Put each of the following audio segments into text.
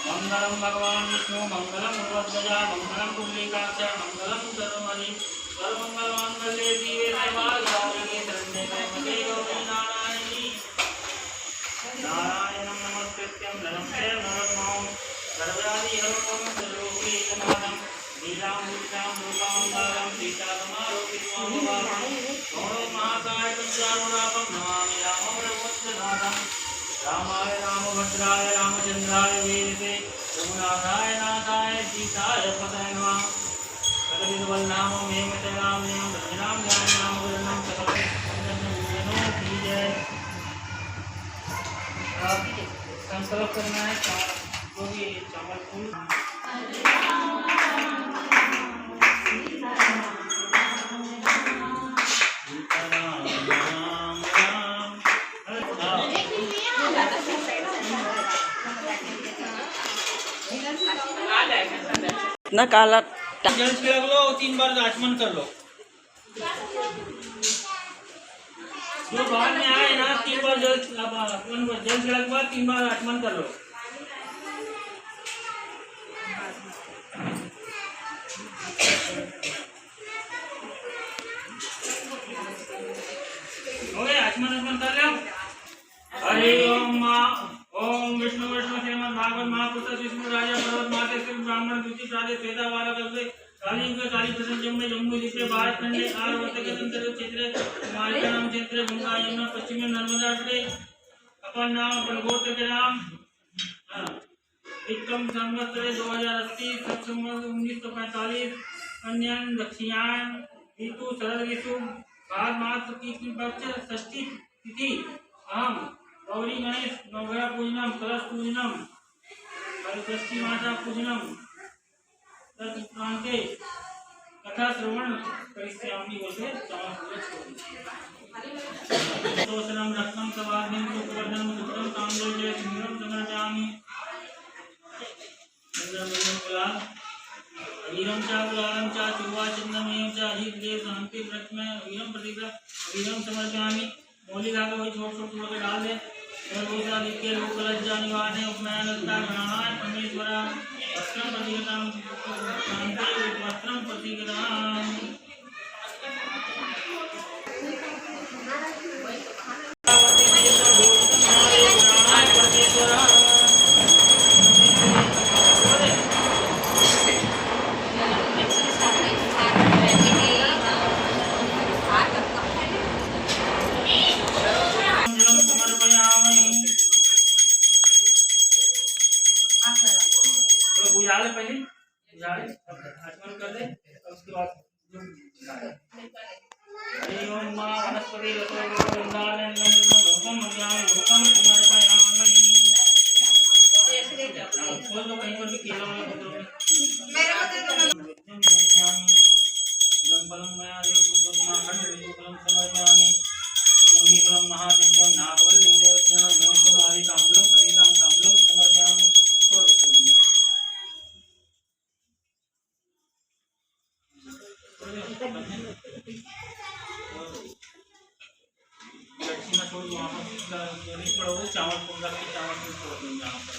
मंगलम भगवान विष्णु मंगलम भगवद्गजा मंगलम पुंडरीकाक्ष मंगलम सर्वमणि सर्वमंगलमांगल्ये शिवे सर्वार्थ शरण्ये त्र्यंबके गौरी नारायणी नारायणं नमस्कृत्यं नरं चैव नरोत्तमं सर्वव्याधिहरं सर्वलोकैकनाथं लीलामूर्तिं रूपावतारं सीतारमारोपितं महाकाय पंचामृतापं नमामि रामप्रभुवत्सनाथं रामाय रामभद्राय रामचंद्राय वेदसे रघुनाथाय नाथाय सीताय पतये नमः सर्वविद्वल्नामं हेमचरामं भजनां ज्ञानां वरनं सकलजनो की जय। संकल्प करना है जो भी चावल फूल ना काला जल छिड़क लो, 3 बार आचमन कर लो। जो बाहर में आए ना 3 बार जल छिड़क बाद 3 बार आचमन कर लो। हो गया आचमन कर लो। हरि ओम विष्णु श्रीमद् भागवत महापुरुष विष्णु राजा पर्वत माते श्री ब्राह्मण द्वितीय प्रादे श्वेता वाला कल्पे कालीयुग काली प्रसन्न जम्मे जम्मू दीपे भारत खंडे आर्वत के अंतर क्षेत्र मालिका नाम क्षेत्र गंगा यमुना पश्चिम में नर्मदा तटे अपन नाम प्रगोत्र के नाम विक्रम संवत्सर 2080 संवत 1945 कन्या दक्षिणायन ऋतु शरद ऋतु भाद मास की पक्ष षष्ठी तिथि अहम गौरी गणेश नवग्रह पूजनम कलश पूजनम सरस्वती माता पूजनम तत्प्रांते कथा श्रवण करिष्यामि बोलते तोषणम रत्नम सवाद्यम सुवर्धनम सुत्रम ताम्रजय सिंहम समर्पयामि वीरम च गुलालम च चुवा चंदमेव च हितदेव शांति व्रत में वीरम प्रतिग्रह वीरम समर्पयामि मौलिक आगे वही छोट छोट छोड़ के डाल दे और दूसरा लिख के लोक लज्जा निवारणे उपनयनता गणानाय परमेश्वरा वस्त्रम प्रतिगताम शांति वस्त्रम प्रतिगताम बुझाले पहले बुझाले आचमन कर दे उसके बाद ओम मां वनस्पति रसोगंधानं लोकम मज्ञान लोकम समर्पयामि खोल दो कहीं पर भी केला वाला बोतल मेरे को दे दो लंबलम मैं आदि पुष्पमा खंड विजुकलम समर्पयामि योनिकलम महादिव्यम नागवल्ली देवस्नान मोक्षम आदि ताम्बलम प्रतिदान ताम्बलम समर्पयामि और छोड़ वहाँ पर नहीं पड़ोगे चावल फूल रख के चावल फूल छोड़ दूँगा यहाँ पर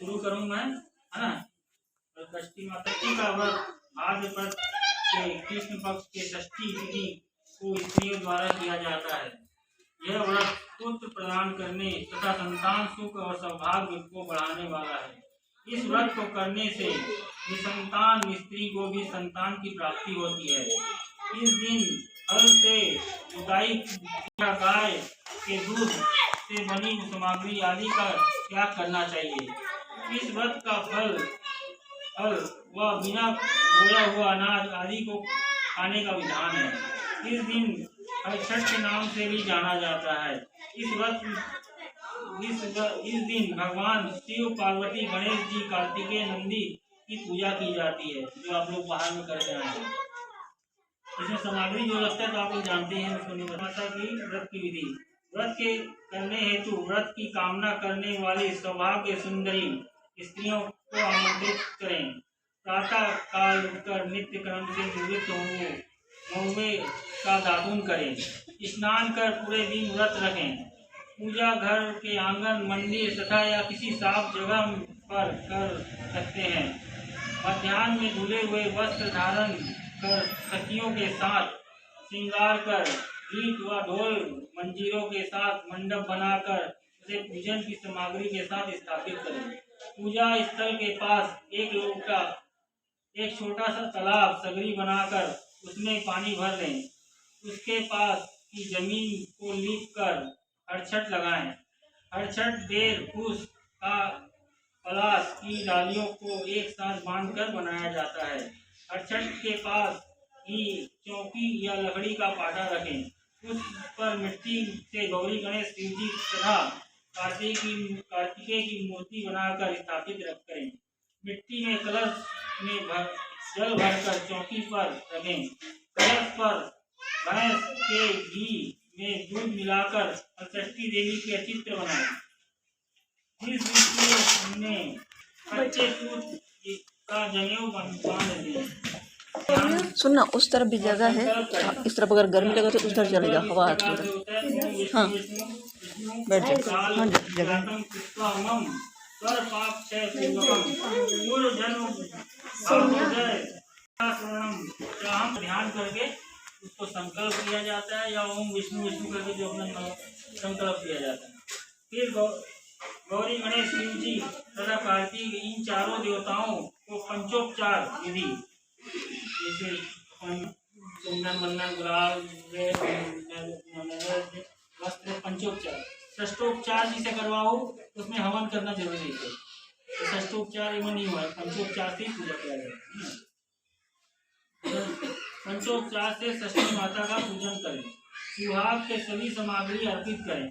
शुरू करूं मैं, है ना। षष्ठी माता का व्रत आज पर कृष्ण पक्ष के षष्ठी तिथि को स्त्रियों द्वारा किया जाता है। यह व्रत पुत्र प्रदान करने तथा संतान सुख और सौभाग्य को बढ़ाने वाला है। इस व्रत को करने से निसंतान स्त्री को भी संतान की प्राप्ति होती है। इस दिन फल से गाय या गाय के दूध से बनी सामग्री आदि का त्याग करना चाहिए। इस व्रत का फल व बिना बोया हुआ अनाज आदि को खाने का विधान है। इस दिन छठ के नाम से भी जाना जाता है। इस दिन भगवान शिव, पार्वती, गणेश जी, कार्तिकेय, नंदी की पूजा की जाती है, जो आप लोग बाहर में करते हैं। इसमें सामग्री जो लगता है तो आप लोग जानते हैं, उसको नहीं बता। माता की व्रत की विधि। व्रत के करने हेतु व्रत की कामना करने वाली सौभाग्य सुंदरी स्त्रियों को आमंत्रित करें। प्रातः काल उठकर नित्य क्रम से निवृत्त महुए का दातून करें। स्नान कर पूरे दिन व्रत रखें। पूजा घर के आंगन, मंदिर तथा या किसी साफ जगह पर कर सकते हैं। मध्याह्न में धुले हुए वस्त्र धारण कर सखियों के साथ श्रृंगार कर गीत व ढोल मंजीरों के साथ मंडप बनाकर उसे पूजन की सामग्री के साथ स्थापित करें। पूजा स्थल के पास एक छोटा सा तालाब सगरी बनाकर उसमें पानी भर लें। उसके पास की जमीन को लीप कर हरछट लगाएं। हरछट बेर, फूस का पलाश की डालियों को एक साथ बांधकर बनाया जाता है। हरछट के पास ही चौकी या लकड़ी का पाटा रखें। उस पर मिट्टी से गौरी, गणेश, शिव जी तथा कार्तिकेय की मूर्ति बनाकर स्थापित करें। मिट्टी में कलश में जल भरकर चौकी पर रखें। कलश पर भैंस के घी में दूध मिलाकर संतष्टि देवी के चित्र बनाएं। जिस मिट्टी में कच्चे सूत का जनेऊ बांध दें। सुनना, उस तरफ भी जगह है, इस तरफ अगर गर्मी लगे तो उस तरफ चले जाओ, हवा आती है। हाँ, बैठ जाओ। हाँ, जगह ध्यान करके उसको संकल्प किया जाता है, या ओम विष्णु विष्णु करके जो अपना संकल्प किया जाता है। फिर गौरी, गणेश, शिव जी तथा कार्तिक, इन चारों देवताओं को पंचोपचार विधि, जैसे चंदन, वंदन, गुलाल, वस्त्र, पंचोपचार। षष्ठोपचार जिसे करवाओ उसमें हवन करना जरूरी है। तो षष्ठोपचार एवं नहीं हुआ, पंचोपचार से पूजा किया जाता है। पंचोपचार से षष्ठी माता का पूजन करें। सुहाग के सभी सामग्री अर्पित करें।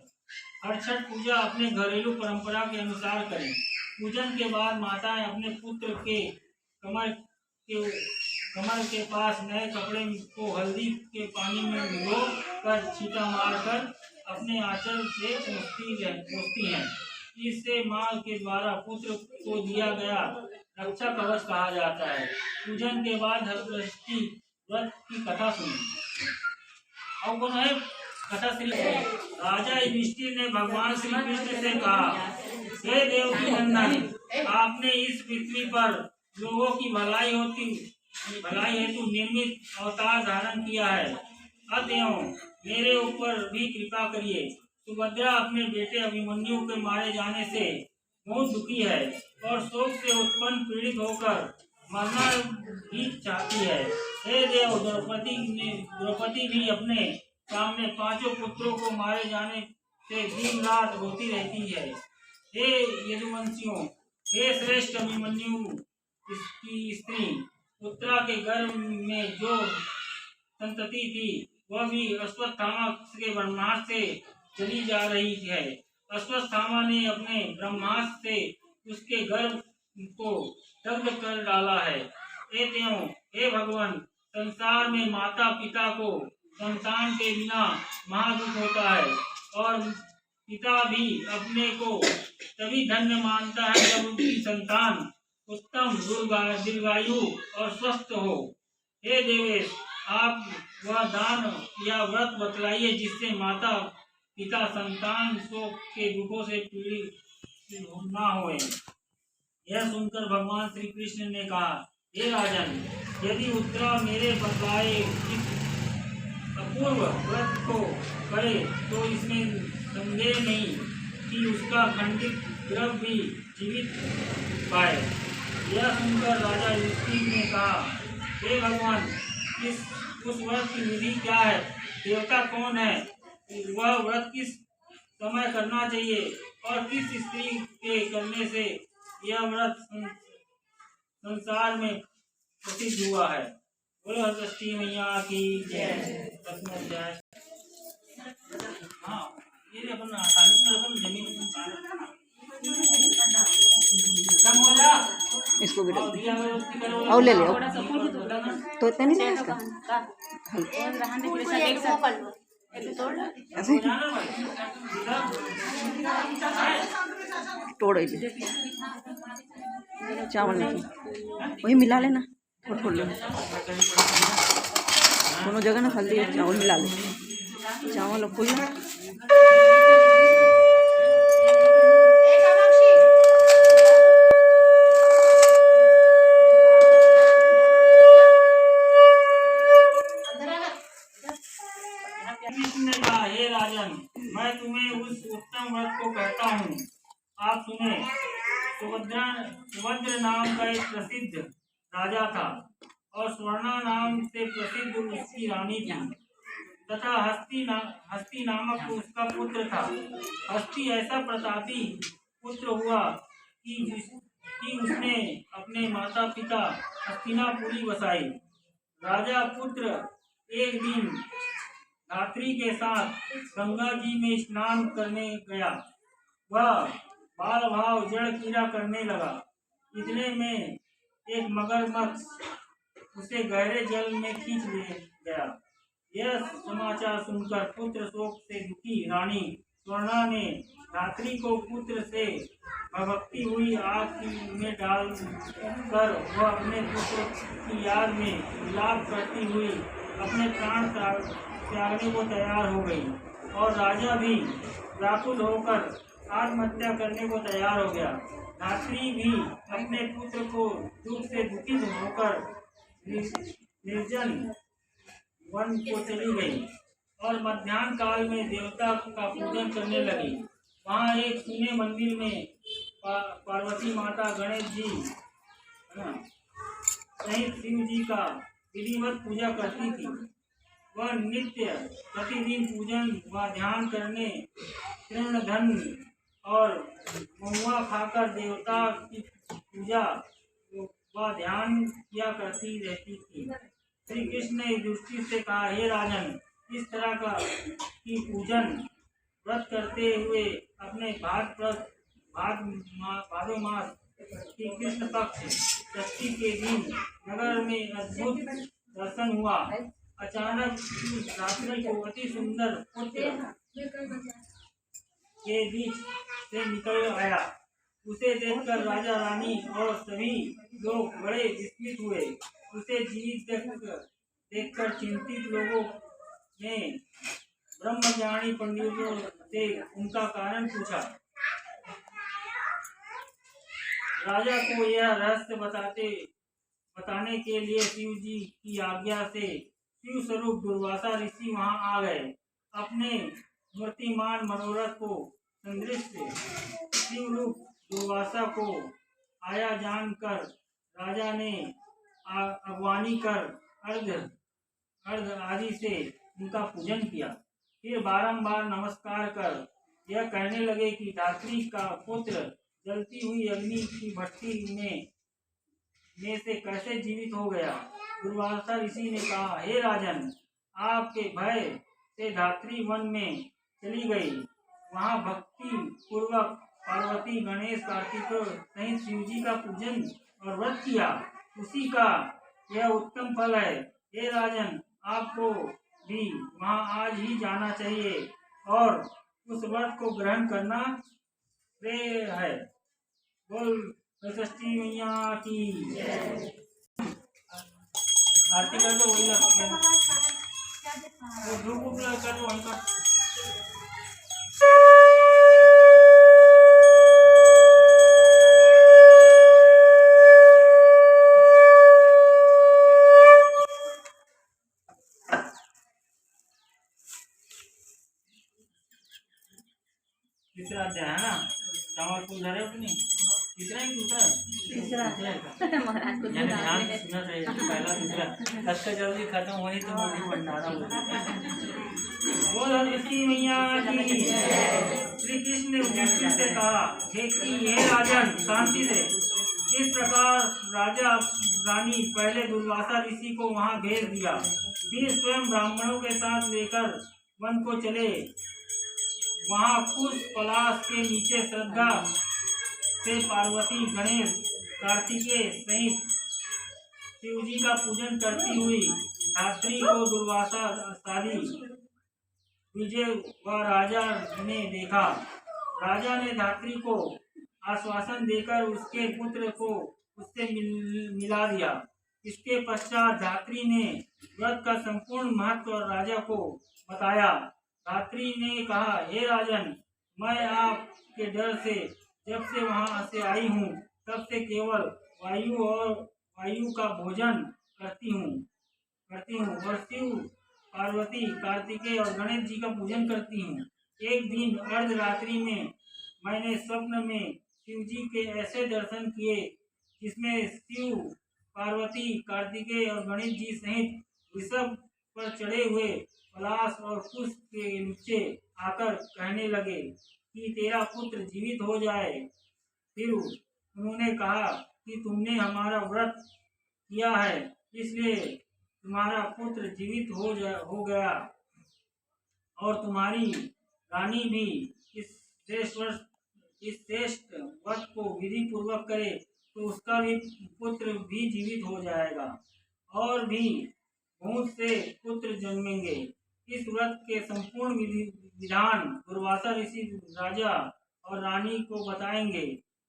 हर छठ पूजा अपने घरेलू परंपरा के अनुसार करें। पूजन के बाद माताएं अपने पुत्र के कमर के पास नए कपड़े को हल्दी के पानी में भिगो कर छींटा मारकर अपने आंचल से पोंछती हैं। इससे माँ के द्वारा पुत्र को दिया गया रक्षा कवच कहा जाता है। पूजन के बाद हरषष्ठी व्रत की कथा सुनी। और कौन है कथा? श्री राजा युधिष्ठिर ने भगवान श्री कृष्ण से कहा, हे देवकी नंदन, आपने इस पृथ्वी पर लोगों की भलाई हेतु निर्मित अवतार धारण किया है। अतएव मेरे ऊपर भी कृपा करिए। सुभद्रा अपने बेटे अभिमन्यु के मारे जाने से बहुत दुखी है और शोक से उत्पन्न पीड़ित होकर मरना भी चाहती है। हे देव, द्रौपदी भी अपने सामने पांचों पुत्रों को मारे जाने से दिन रात रोती रहती है। हे यदुवंशियों, हे श्रेष्ठ अभिमन्यु की स्त्री उत्तरा के गर्भ में जो संतति थी वह भी अश्वत्थामा के ब्रह्मास्त्र से चली जा रही है। अश्वत्थामा ने अपने ब्रह्मास्त्र से उसके गर्भ को दग्ध कर डाला है। हे भगवान, संसार में माता पिता को संतान के बिना महादुख होता है और पिता भी अपने को तभी धन्य मानता है जब उनकी संतान उत्तम, दीर्घायु और स्वस्थ हो। हे देवेश, आप वह दान या व्रत बतलाइए जिससे माता पिता संतान शोक के दुखों से पीड़ित ना होए। यह सुनकर भगवान श्री कृष्ण ने कहा, हे राजन, यदि उत्तरा मेरे बतलाए इस अपूर्व व्रत को करे तो इसमें संदेह नहीं कि उसका खंडित ग्रह भी जीवित पाए। यह सुनकर राजा युधिष्ठिर ने कहा, हे भगवान, इस उस व्रत की विधि क्या है? देवता कौन है? वह व्रत किस समय करना चाहिए और किस स्त्री के करने से यह व्रत संसार में प्रसिद्ध हुआ है? बोलो सरस्वती मैया की जय। 10वां अध्याय। हाँ, ये अपन जमीन कम हो जा। इसको भी डाल दिया दे और ले ले आओ। तो इतना नहीं लेना इसका ऐसे तोड़ ले चावल नहीं वही मिला लेना थोड़ा थोड़ा लेना दोनों जगह ना हल्दी चावल मिला ले चावल और फूल हे राजन, मैं तुम्हें उस उत्तम व्रत को कहता हूँ, आप सुने। सुभद्र नाम का एक प्रसिद्ध राजा था और स्वर्णा नाम से प्रसिद्ध उसकी रानी थी तथा हस्ती नामक उसका पुत्र था। हस्ती ऐसा प्रतापी पुत्र हुआ कि उसने अपने माता पिता हस्तिनापुरी बसाई। राजा पुत्र एक दिन धात्री के साथ गंगा जी में स्नान करने गया। वह बाल भाव जड़ कीड़ा करने लगा। इतने में एक मगरमच्छ उसे गहरे जल में खींच ले गया। यह समाचार सुनकर पुत्र शोक से दुखी रानी स्वर्णा ने धात्री को पुत्र से भक्ति हुई आग में डाल कर वह अपने पुत्र की याद में विलाप करती हुई अपने प्राण त्यागने को तैयार हो गई और राजा भी व्याकुल होकर आत्महत्या करने को तैयार हो गया। धात्री भी अपने पुत्र को दुख से दुखित होकर निर्जन वन को चली गई और मध्याह्न काल में देवता का पूजन करने लगी। वहाँ एक सुने मंदिर में पार्वती माता, गणेश जी सहित शिव जी का विधिवत पूजा करती थी। वह नित्य प्रतिदिन पूजन व ध्यान करने तृण धन और महुआ खाकर देवता की पूजा व ध्यान किया करती रहती थी। श्री कृष्ण ने युधिष्ठिर से कहा, हे राजन, इस तरह का की पूजन व्रत करते हुए अपने भादो मास की कृष्ण पक्ष षष्ठी के दिन नगर में अद्भुत दर्शन हुआ। अचानक उस धात्री को अति सुंदर पुत्र के बीच से निकल आया। उसे देखकर राजा रानी और सभी लोग बड़े विस्मित हुए। उसे जीवित देखकर चिंतित लोगों ने ब्रह्मज्ञानी पंडितों से उनका कारण पूछा। राजा को यह रहस्य बताने के लिए शिव जी की आज्ञा से शिव स्वरूप दुर्वासा ऋषि वहां आ गए। अपने मूर्तिमान मनोरथ को संदृष्ट शिवरूप दुर्वासा को आया जानकर राजा ने अगवानी कर अर्घ आदि से उनका पूजन किया। फिर बारंबार नमस्कार कर यह कहने लगे कि धात्री का पुत्र जलती हुई अग्नि की भट्टी में से कैसे जीवित हो गया। दुर्वासा ऋषि ने कहा, हे राजन, आपके भय से धात्री वन में चली गई। वहाँ भक्ति पूर्वक पार्वती, गणेश, कार्तिक सहित शिव जी का पूजन और व्रत किया। उसी का यह उत्तम फल है। हे राजन, आपको भी वहाँ आज ही जाना चाहिए और उस व्रत को ग्रहण करना श्रेय है। बोल सरस्वती मैया की आरती कर दो। वही धूप कर दो। वहीं का तीसरा अध्याय है ना। चावल फूल धरे तीसरा ही दूसरा तीसरा महाराज को यानी ध्यान से सुनना चाहिए कि पहला दूसरा कक्षा जल्दी खत्म होनी तो मुझे भंडारा हो बोल ऋषि मैया की। श्री कृष्ण ने युधिष्ठिर से कहा हे राजन शांति से। इस प्रकार राजा रानी पहले दुर्वासा ऋषि को वहां भेज दिया, फिर स्वयं ब्राह्मणों के साथ लेकर वन को चले। वहां पुष्प पलाश के नीचे श्रद्धा से पार्वती गणेश कार्तिकेय सहित शिवजी का पूजन करती हुई धात्री को दुर्वासा आदि विजय व राजा ने देखा। राजा ने धात्री को आश्वासन देकर उसके पुत्र को उससे मिला दिया। इसके पश्चात धात्री ने व्रत का संपूर्ण महत्व और राजा को बताया। धात्री ने कहा हे राजन, मैं आपके डर से जब से वहां से आई हूँ तब से केवल वायु का भोजन करती हूँ और शिव पार्वती कार्तिकेय और गणेश जी का पूजन करती हूँ। एक दिन अर्धरात्रि में मैंने स्वप्न में शिव जी के ऐसे दर्शन किए जिसमें शिव पार्वती कार्तिकेय और गणेश जी सहित ऋषभ पर चढ़े हुए पलाश और पुष्प के नीचे आकर कहने लगे कि तेरा पुत्र जीवित हो जाए। फिर उन्होंने कहा कि तुमने हमारा व्रत किया है, इसलिए तुम्हारा पुत्र जीवित हो गया और तुम्हारी रानी भी इस श्रेष्ठ व्रत को विधि पूर्वक करे तो उसका भी पुत्र भी जीवित हो जाएगा और भी बहुत से पुत्र जन्मेंगे। इस व्रत के संपूर्ण विधान दुर्वासा ऋषि राजा और रानी को बताएंगे।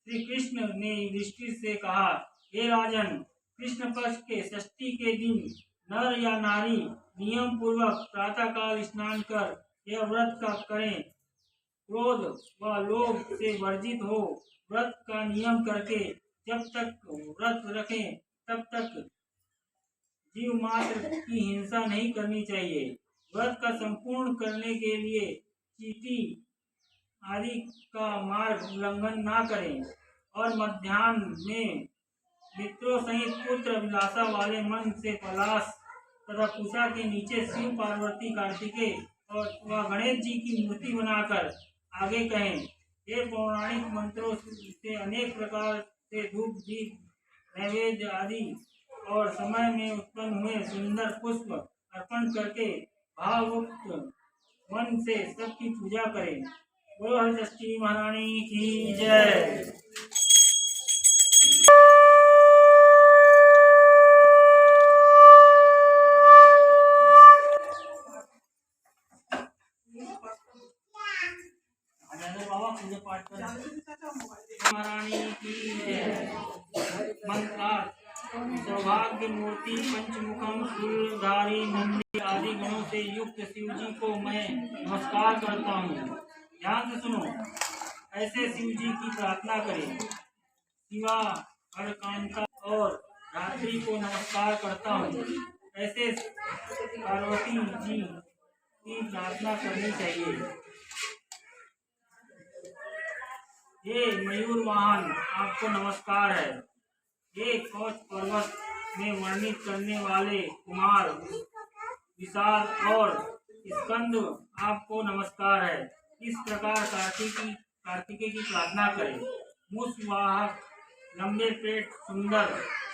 श्री कृष्ण ने युधिष्ठिर से कहा हे राजन, कृष्ण पक्ष के षष्ठी के दिन नर या नारी नियम पूर्वक प्रातः काल स्नान कर यह व्रत का करें। क्रोध व लोभ से वर्जित हो व्रत का नियम करके जब तक व्रत रखें तब तक जीव मात्र की हिंसा नहीं करनी चाहिए। व्रत का संपूर्ण करने के लिए चींटी आदि का मार्ग उल्लंघन ना करें और मध्याह्न में मित्रों सहित पुत्र अभिलाषा वाले मन से पलाश तथा कुशा के नीचे शिव पार्वती कार्तिकेय और गणेश जी की मूर्ति बनाकर आगे कहें ये पौराणिक मंत्रों से अनेक प्रकार से धूप दीप नैवेद्य आदि और समय में उत्पन्न हुए सुंदर पुष्प अर्पण करके भावयुक्त मन से सबकी पूजा करें। बोलो षष्ठी महारानी की जय। महारानी की जय। मंत्रार्थ सौभाग्य मूर्ति पंचमुखम सूर्यधारी नंदी आदि गुणों से युक्त शिव जी को मैं नमस्कार करता हूँ। ध्यान से सुनो, ऐसे शिव जी की प्रार्थना करें। शिवा हरकांता और धात्री को नमस्कार करता हूँ। ऐसे पार्वती जी की प्रार्थना करनी चाहिए। ये मयूर वाहन आपको नमस्कार है। ये कौच पर्वत में वर्णित करने वाले कुमार विशाल और स्कंद आपको नमस्कार है। इस प्रकार कार्तिकेय की प्रार्थना करें। मुसवाहक लंबे पेट सुंदर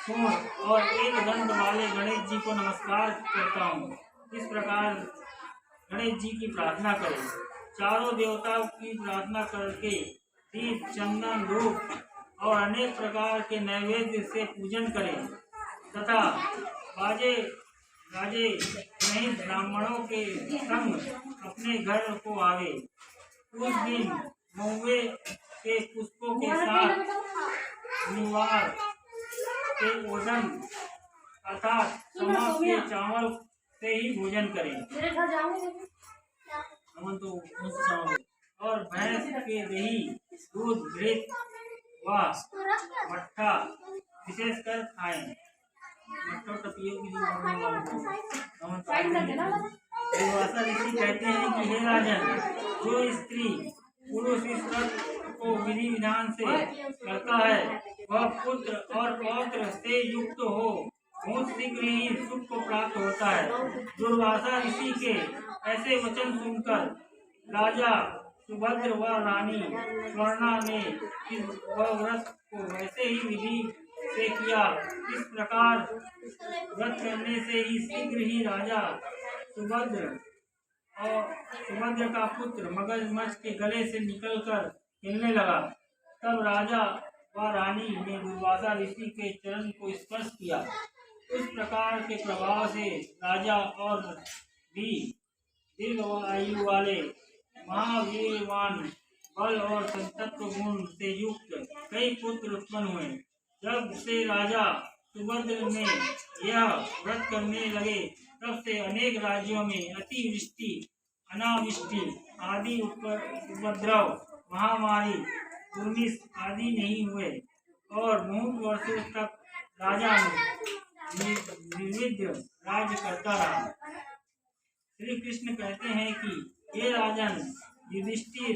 सूंड और एक दंड वाले गणेश जी को नमस्कार करता हूँ। इस प्रकार गणेश जी की प्रार्थना करें। चारों देवताओं की प्रार्थना करके दीप चंदन धूप और अनेक प्रकार के नैवेद्य से पूजन करें तथा बाजे गाजे नहीं ब्राह्मणों के संग अपने घर को आवे। उस दिन महुए के पुष्पों के साथ निवार के भोजन अर्थात समा के चावल से ही भोजन करें। और भैंस के दही दूध घृत व मट्ठा विशेषकर खाएं। मट्ठा दुर्वासा ऋषि कहते हैं कि हे राजन, जो स्त्री पुरुष इस व्रत को विधि विधान से करता है वह पुत्र और पौत्र से युक्त हो बहुत शीघ्र ही सुख को प्राप्त होता है। दुर्वासा ऋषि के ऐसे वचन सुनकर राजा सुभद्र व रानी स्वर्णा ने वह व्रत को वैसे ही विधि से किया। इस प्रकार व्रत करने से ही शीघ्र ही राजा सुभद्र का पुत्र मगरमच्छ के गले से निकलकर हिलने लगा। तब राजा व रानी ने दुर्वासा ऋषि के चरण को स्पर्श किया। उस प्रकार के प्रभाव से राजा और भी दीर्घ आयु वाले महावीरवान बल और संतत्व गुण से युक्त कई पुत्र उत्पन्न हुए। जब से राजा सुभद्र ने यह व्रत करने लगे तब से अनेक राज्यों में अतिवृष्टि अनावृष्टि आदि उपद्रव महामारी दुर्निश आदि नहीं हुए और बहुत वर्षों तक राजा निर्विघ्न राज्य करता रहा। श्री कृष्ण कहते हैं कि हे राजन युधिष्ठिर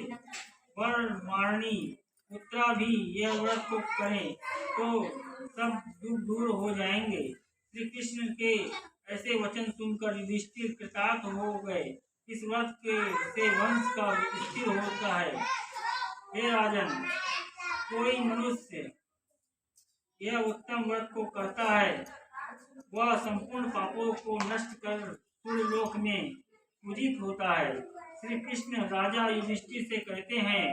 वरमारणी पुत्रा भी यह व्रत को करें तो सब दुख दूर हो जाएंगे। श्री कृष्ण के ऐसे वचन सुनकर युधिष्ठिर कृतार्थ हो गए। इस व्रत के से वंश का स्थिर होता है। हे राजन कोई मनुष्य यह उत्तम व्रत को करता है वह संपूर्ण पापों को नष्ट कर सूर्यलोक में पूजित होता है। श्री कृष्ण राजा युधिष्ठिर से कहते हैं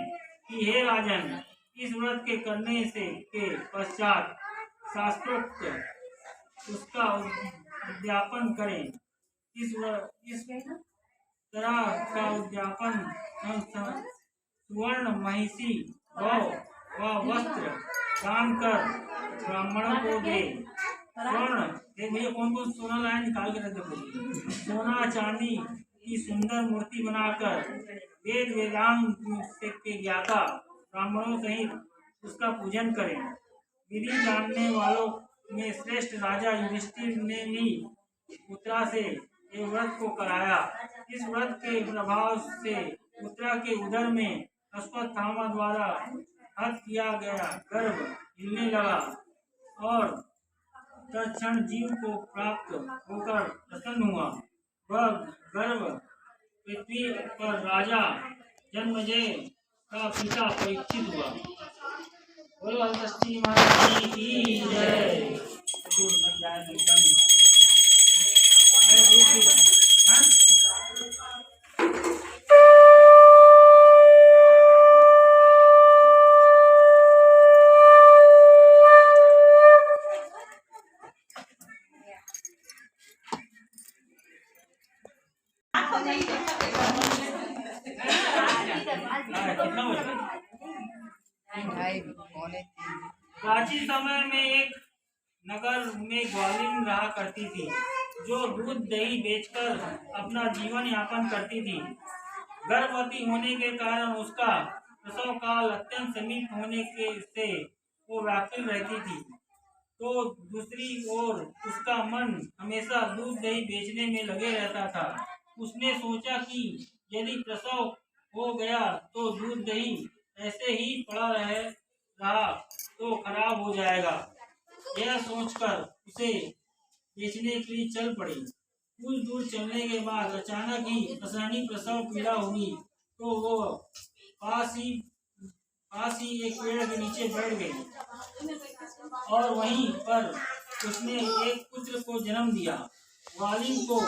कि हे राजन इस व्रत के करने से के पश्चात शास्त्रोक्त उसका उद्यापन करें। इस तरह का उद्यापन सुवर्ण महिषी व वस्त्र दान कर ब्राह्मणों को दे। स्वर्ण भैया कौन कौन सोना लाया निकाल के रख दो। सोना चांदी की सुंदर मूर्ति बनाकर वेद वेदांत के ज्ञाता ब्राह्मणों सहित उसका पूजन करें। विधि जानने वालों में श्रेष्ठ राजा युधिष्ठिर ने ही उत्तरा से ये व्रत को कराया। इस व्रत के प्रभाव से उत्तरा के उदर में अश्वत्थामा द्वारा हत किया गया गर्भ हिलने लगा और तत्क्षण जीव को प्राप्त होकर प्रसन्न हुआ। वह गर्भ पृथ्वी पर राजा जन्मेजय का पिता परीक्षित हुआ। बोलो हलषष्ठी माता की जय। प्राचीन समय में एक नगर में ग्वालिन रहा करती थी जो दूध दही बेचकर अपना जीवन यापन करती थी। गर्भवती होने के कारण उसका प्रसव काल अत्यंत समीप होने के से वो व्याकुल रहती थी। तो दूसरी ओर उसका मन हमेशा दूध दही बेचने में लगे रहता था। उसने सोचा कि यदि प्रसव हो गया तो दूध दही ऐसे ही पड़ा रहा तो खराब हो जाएगा। यह सोचकर उसे बेचने के लिए चल पड़ी। कुछ दूर चलने के बाद अचानक ही असहनीय प्रसव पीड़ा हुई तो वो पास ही एक पेड़ के नीचे बैठ गई और वहीं पर उसने एक पुत्र को जन्म दिया। ग्वालिन को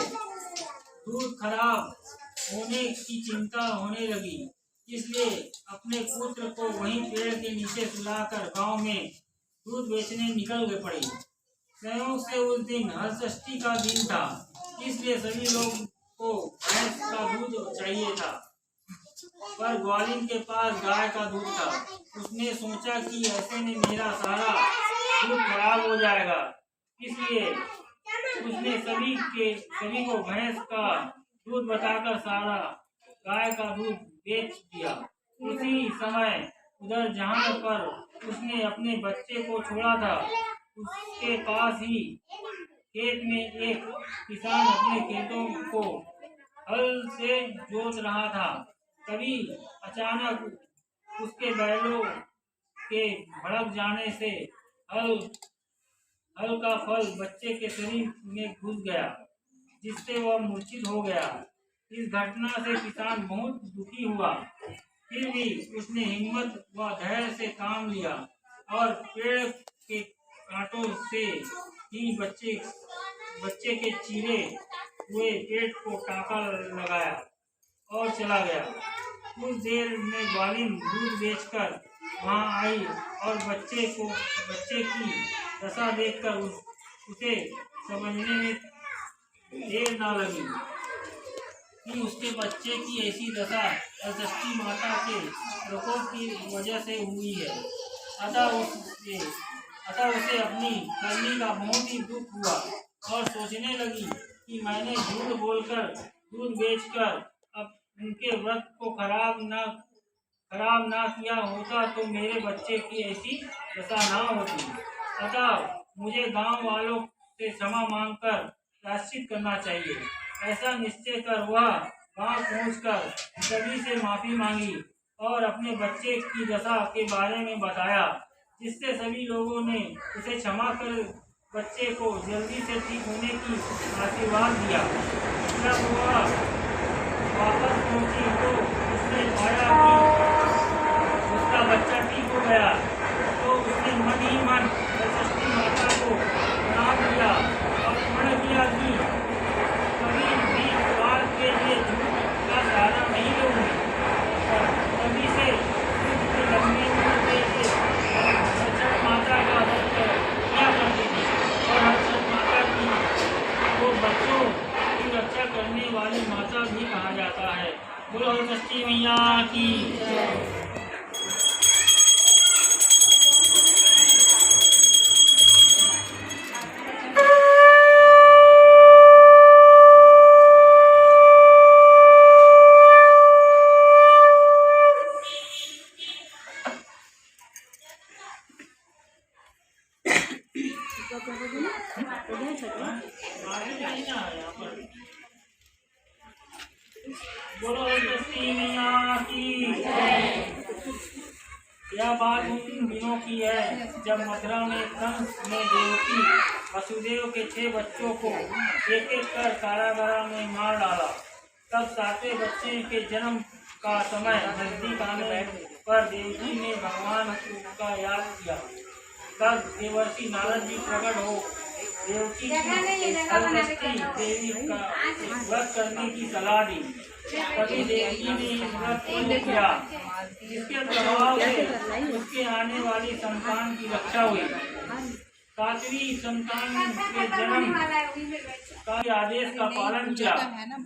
दूध खराब होने की चिंता होने लगी, इसलिए अपने पुत्र को वहीं पेड़ के नीचे सुलाकर गांव में दूध बेचने निकल गए पड़ी। संयोग से उस दिन हलषष्ठी का दिन था, इसलिए सभी लोग को भैंस का दूध चाहिए था, पर ग्वालिन के पास गाय का दूध था। उसने सोचा कि ऐसे में मेरा सारा दूध खराब हो जाएगा, इसलिए उसने सभी को भैंस का दूध बताकर सारा गाय का दूध बेच दिया। उसी समय उधर जहाँ पर उसने अपने बच्चे को छोड़ा था उसके पास ही खेत में एक किसान अपने खेतों को हल से जोत रहा था। तभी अचानक उसके बैलों के भड़क जाने से हल हल का फल बच्चे के शरीर में घुस गया, जिससे वह मूर्छित हो गया। इस घटना से किसान बहुत दुखी हुआ, फिर भी उसने हिम्मत व धैर्य से काम लिया और पेड़ के कांटों से ही बच्चे के चीरे हुए पेट को टाँका लगाया और चला गया। कुछ देर में ग्वालिन दूध बेचकर वहां आई और बच्चे की दशा देखकर उसे समझने में देर न लगी कि उसके बच्चे की ऐसी दशा हरषष्ठी माता के प्रकोप की वजह से हुई है। अतः उसे अपनी करनी का बहुत ही दुख हुआ और सोचने लगी कि मैंने झूठ बोलकर दूध बेचकर अब उनके व्रत को खराब ना किया होता तो मेरे बच्चे की ऐसी दशा ना होती। अतः मुझे गांव वालों से क्षमा मांगकर प्रायश्चित करना चाहिए। ऐसा निश्चय कर वह गांव पहुंचकर सभी से माफी मांगी और अपने बच्चे की दशा के बारे में बताया, जिससे सभी लोगों ने उसे क्षमा कर बच्चे को जल्दी से ठीक होने की आशीर्वाद दिया। जब वह वापस पहुंची तो उसने पाया कि उसका बच्चा ठीक हो गया, तो उसने मन ही मन सरस्वती माता को प्रणाम किया और प्रण किया कि कभी भी सवाल के लिए झूठ का सहारा नहीं लूंगी। तभी से लंबी उम्र से सरस्वती माता का व्रत किया करती थी और सरस्वती माता की को बच्चों की रक्षा करने वाली माता भी कहा जाता है। बोलो सरस्वती मैया की। बोलो सरस्वती मैया की। यह बात उन दिनों की है जब मथुरा में कंस ने देवकी वसुदेव के 6 बच्चों को एक एक कर कारागार में मार डाला। तब 7वें बच्चे के जन्म का समय नजदीक आने पर देवकी ने भगवान का याद किया। तब देवर्षि नारद जी प्रकट हो देवकी की सरस्वती देवी का व्रत करने की सलाह दी। तभी देवकी ने इस व्रत को किया, जिसके प्रभाव से उसके आने वाली संतान की रक्षा हुई। 7वीं संतान के जन्म का आदेश का पालन किया,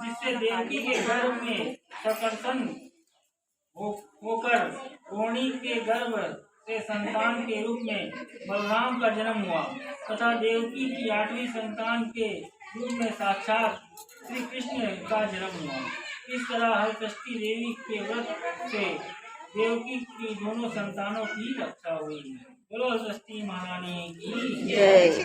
जिससे देवकी के गर्भ में सकर्षण होकर रोहिणी के गर्भ से संतान के रूप में बलराम का जन्म हुआ तथा देवकी की 8वीं संतान के रूप में साक्षात श्री कृष्ण का जन्म हुआ। इस तरह हरषष्ठी देवी के व्रत से देवकी की दोनों संतानों की रक्षा हुई। बोलो हरषष्ठी महारानी की जय।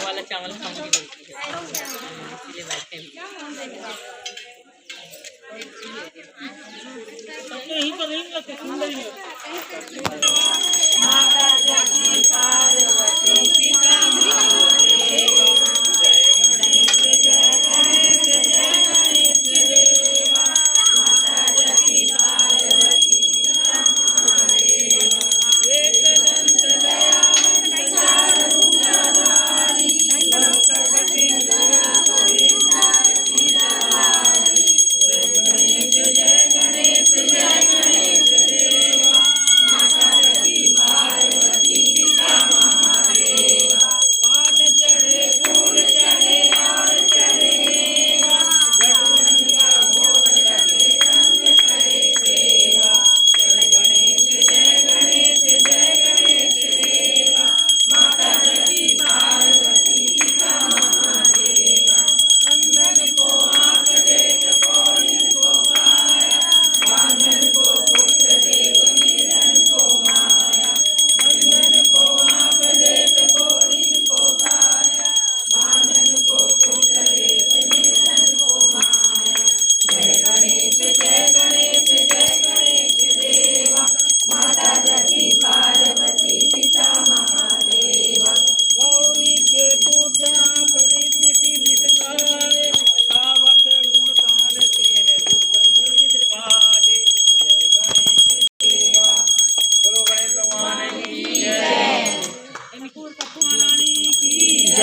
वाला चावल खाऊंगी इसलिए बैठे यहीं पर नहीं लगते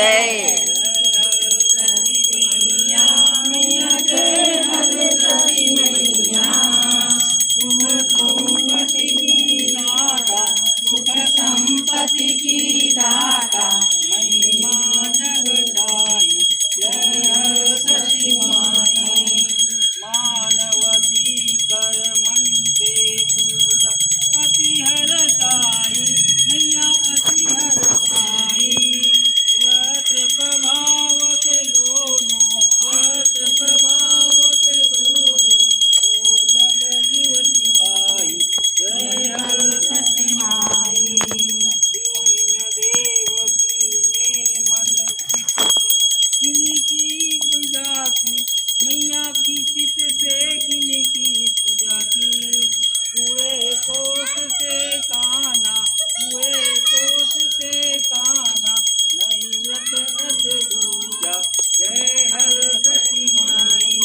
जय। संपत्ति की दाता महिमा जगताई जय हर शशि माई मानवती कर मन से पूजा अति हरताई मैया अति हरताई वस्त्र प्रभाव के दोनों वस्त्र प्रभाव के दोनों ओ जब जीवती पाई जय हर शशि माई दीन देवकी ने मन किन्हीं की पूजा की मैया की चित से किन्हीं की पूजा की हुए कोस से काना हुए कोस से काना नहीं व्रत अस दूजा जय हर शशि माई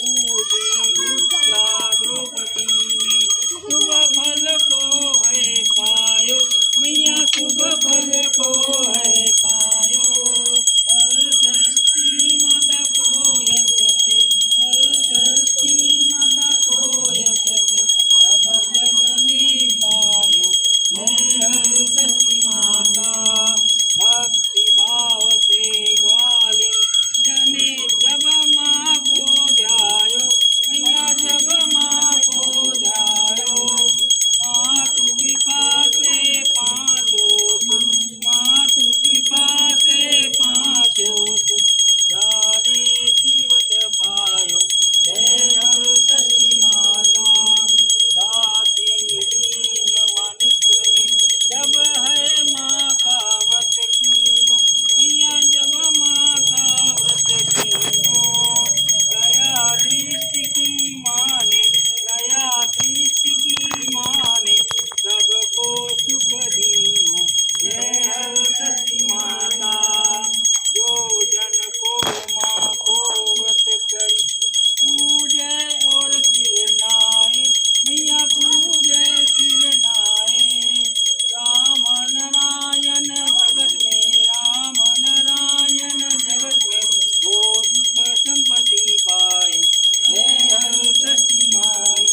पूजी उत्तरा द्रौपदी ने शुभ फल को है पायो मैया शुभ फल को है पायो हर षष्ठी माता को यशते हर षष्ठी माता को यशते सब जगने पायो जय हर शशि माता भक्ति भाव से ग्वालिन जने जब माँ को ध्यायो मैया जब माँ को ध्यायो माँ तू कृपा से पाँचों माँ तू कृपा से पाँचों जाने जीवत पायो जय हर शशि माता दासी दीन वनिक ने जब है माँ का व्रत कीनो मैया जब माँ का व्रत कीनो गया दृष्टि की माने गया दृष्टि की माने सबको सुख दीनो जय हर शशि माता जो जन को माँ को व्रत करी पूजे और सिर नाए मैया पूजे सिर नाए राम नारायण जगत में राम नारायण जगत में वो सुख संपत्ति पाए जय हर शशि माई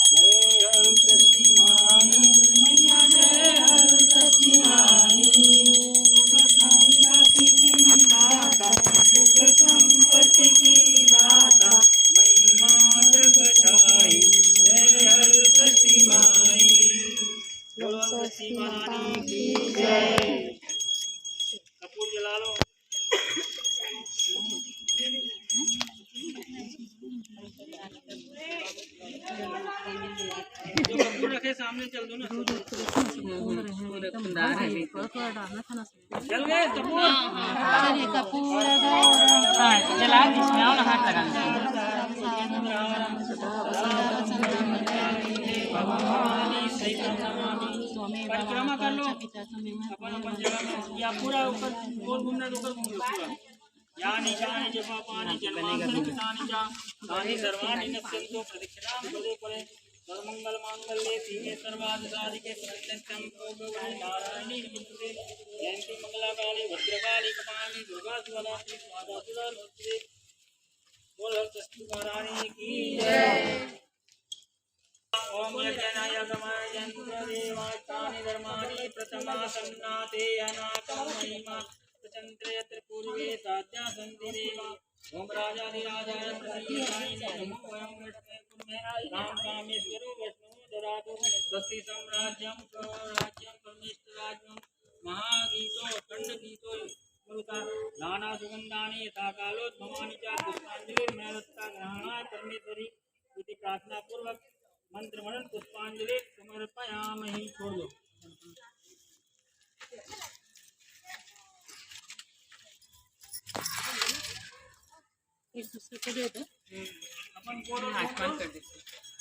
जय हर शशि माई मैया जय हर शशि माई सुख संपत्ति की दाता सुख संपत्ति की दाता महिमा जगताई जय हर शशि माई बोलो शशि महारानी की जय कपूर जला लो जो कपूर रखे सामने चल दो ना चल गए कपूर कपूर हाँ तो जला इसमें आओ ना हाथ लगा परिक्रमा कर लो अपन अपन जगह में या पूरा ऊपर गोल घूमना तो ऊपर घूम लो पूरा या निशानी जपा पानी जन्मांतरि पितानि जा तानि सर्वाणि नश्यन्तो प्रदक्षिणां पदे परे सर्वमंगल मांगल्ये शिवे सर्वार्थ साधिके शरण्यं त्र्यंबके नारायणी नमोस्तुते जयंती मंगलाकाली भद्रकाली कपालिनी दुर्गा शिवरात्रि स्वाहा सुधा नमोस्तुते बोल शशि महारानी की जय ओम यज्ञनाय गमाय यंत्रदेवास्तानि धर्माणि प्रथमा सन्नाते अनाथं महिमा प्रचंद्र यत्र पूर्वे साध्या सन्ति देवा ओम राजाधिराजाय प्रसीदाय नमो वयं विष्णु कुर्मे राम कामेश्वरो विष्णु ददातु स्वस्ति साम्राज्यं स्वराज्यं परमेश्वराज्यं महागीतो खंडगीतो मुल्का नाना सुगंधानि यथा कालोद्भवानि च पुष्पांजलिर्मयवत्ता ग्रहणाय परमेश्वरी इति प्रार्थना पूर्वक मंत्र मनन पुष्पांजलि समर्पयामहि छोड़ दो एक दूसरे को दे दो अपन बोलो आसमान कर देते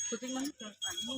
खुद ही मन कर पानी